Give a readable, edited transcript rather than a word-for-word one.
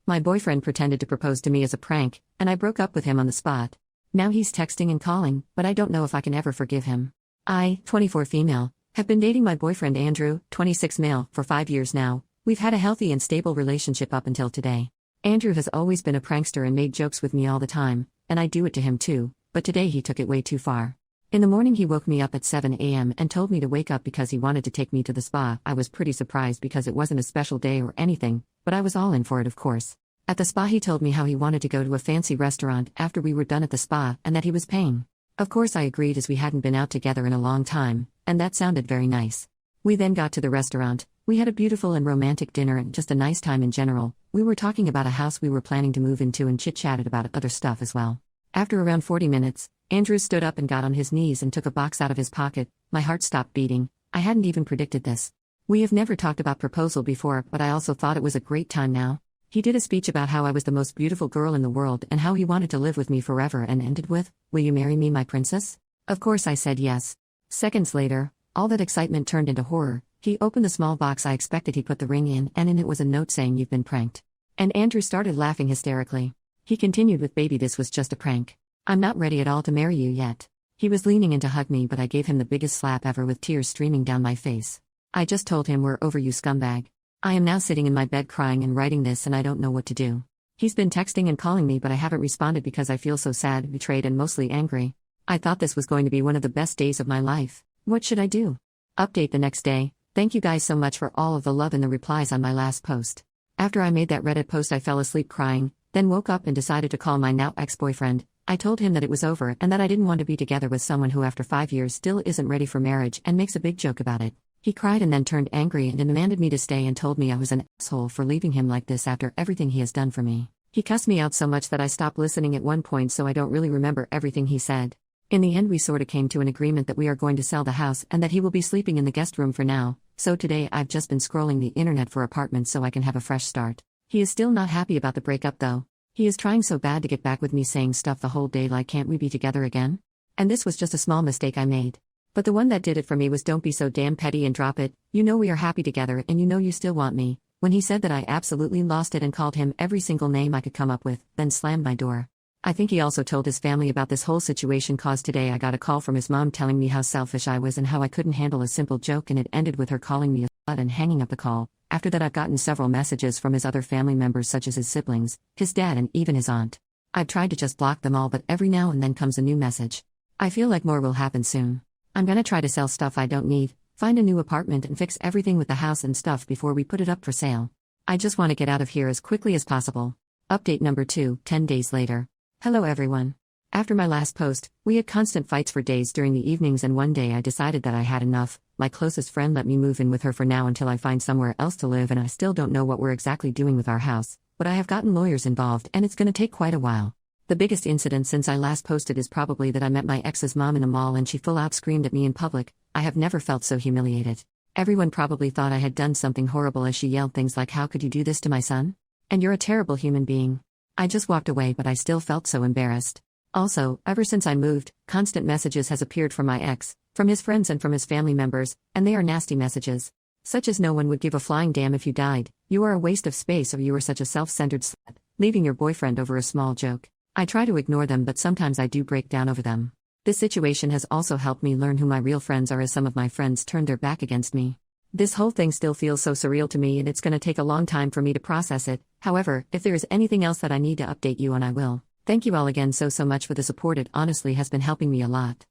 My boyfriend pretended to propose to me as a prank, and I broke up with him on the spot. Now he's texting and calling, but I don't know if I can ever forgive him. I, 24 female, have been dating my boyfriend Andrew, 26 male, for 5 years now. We've had a healthy and stable relationship up until today. Andrew has always been a prankster and made jokes with me all the time, and I do it to him too, but today he took it way too far. In the morning he woke me up at 7 a.m. and told me to wake up because he wanted to take me to the spa. I was pretty surprised because it wasn't a special day or anything, but I was all in for it, of course. At the spa he told me how he wanted to go to a fancy restaurant after we were done at the spa and that he was paying. Of course I agreed as we hadn't been out together in a long time, and that sounded very nice. We then got to the restaurant. We had a beautiful and romantic dinner and just a nice time in general. We were talking about a house we were planning to move into and chit-chatted about other stuff as well. After around 40 minutes, Andrew stood up and got on his knees and took a box out of his pocket. My heart stopped beating. I hadn't even predicted this. We have never talked about proposal before, but I also thought it was a great time now. He did a speech about how I was the most beautiful girl in the world and how he wanted to live with me forever and ended with, "Will you marry me, my princess?" Of course I said yes. Seconds later, all that excitement turned into horror. He opened the small box I expected. He put the ring in, and in it was a note saying, "You've been pranked." And Andrew started laughing hysterically. He continued with, "Baby, this was just a prank. I'm not ready at all to marry you yet." He was leaning in to hug me, but I gave him the biggest slap ever with tears streaming down my face. I just told him, "We're over, you scumbag." I am now sitting in my bed crying and writing this, and I don't know what to do. He's been texting and calling me, but I haven't responded because I feel so sad, betrayed, and mostly angry. I thought this was going to be one of the best days of my life. What should I do? Update the next day. Thank you guys so much for all of the love and the replies on my last post. After I made that Reddit post, I fell asleep crying, then woke up and decided to call my now ex-boyfriend. I told him that it was over and that I didn't want to be together with someone who after 5 years still isn't ready for marriage and makes a big joke about it. He cried and then turned angry and demanded me to stay and told me I was an asshole for leaving him like this after everything he has done for me. He cussed me out so much that I stopped listening at one point, so I don't really remember everything he said. In the end, we sorta came to an agreement that we are going to sell the house and that he will be sleeping in the guest room for now. So today I've just been scrolling the internet for apartments so I can have a fresh start. He is still not happy about the breakup though. He is trying so bad to get back with me, saying stuff the whole day like, "Can't we be together again?" And this was just a small mistake I made. But the one that did it for me was, "Don't be so damn petty and drop it. You know we are happy together and you know you still want me." When he said that, I absolutely lost it and called him every single name I could come up with, then slammed my door. I think he also told his family about this whole situation, cause today I got a call from his mom telling me how selfish I was and how I couldn't handle a simple joke, and it ended with her calling me a slut and hanging up the call. After that I've gotten several messages from his other family members such as his siblings, his dad, and even his aunt. I've tried to just block them all, but every now and then comes a new message. I feel like more will happen soon. I'm gonna try to sell stuff I don't need, find a new apartment and fix everything with the house and stuff before we put it up for sale. I just want to get out of here as quickly as possible. Update number 2, 10 days later. Hello everyone. After my last post, we had constant fights for days during the evenings, and one day I decided that I had enough. My closest friend let me move in with her for now until I find somewhere else to live, and I still don't know what we're exactly doing with our house, but I have gotten lawyers involved and it's gonna take quite a while. The biggest incident since I last posted is probably that I met my ex's mom in a mall and she full out screamed at me in public. I have never felt so humiliated. Everyone probably thought I had done something horrible as she yelled things like, "How could you do this to my son? And you're a terrible human being." I just walked away, but I still felt so embarrassed. Also, ever since I moved, constant messages has appeared from my ex, from his friends and from his family members, and they are nasty messages. Such as, "No one would give a flying damn if you died, you are a waste of space," or "You are such a self-centered slut, leaving your boyfriend over a small joke." I try to ignore them, but sometimes I do break down over them. This situation has also helped me learn who my real friends are, as some of my friends turned their back against me. This whole thing still feels so surreal to me, and it's gonna take a long time for me to process it. However, if there is anything else that I need to update you on, I will. Thank you all again so much for the support. It honestly has been helping me a lot.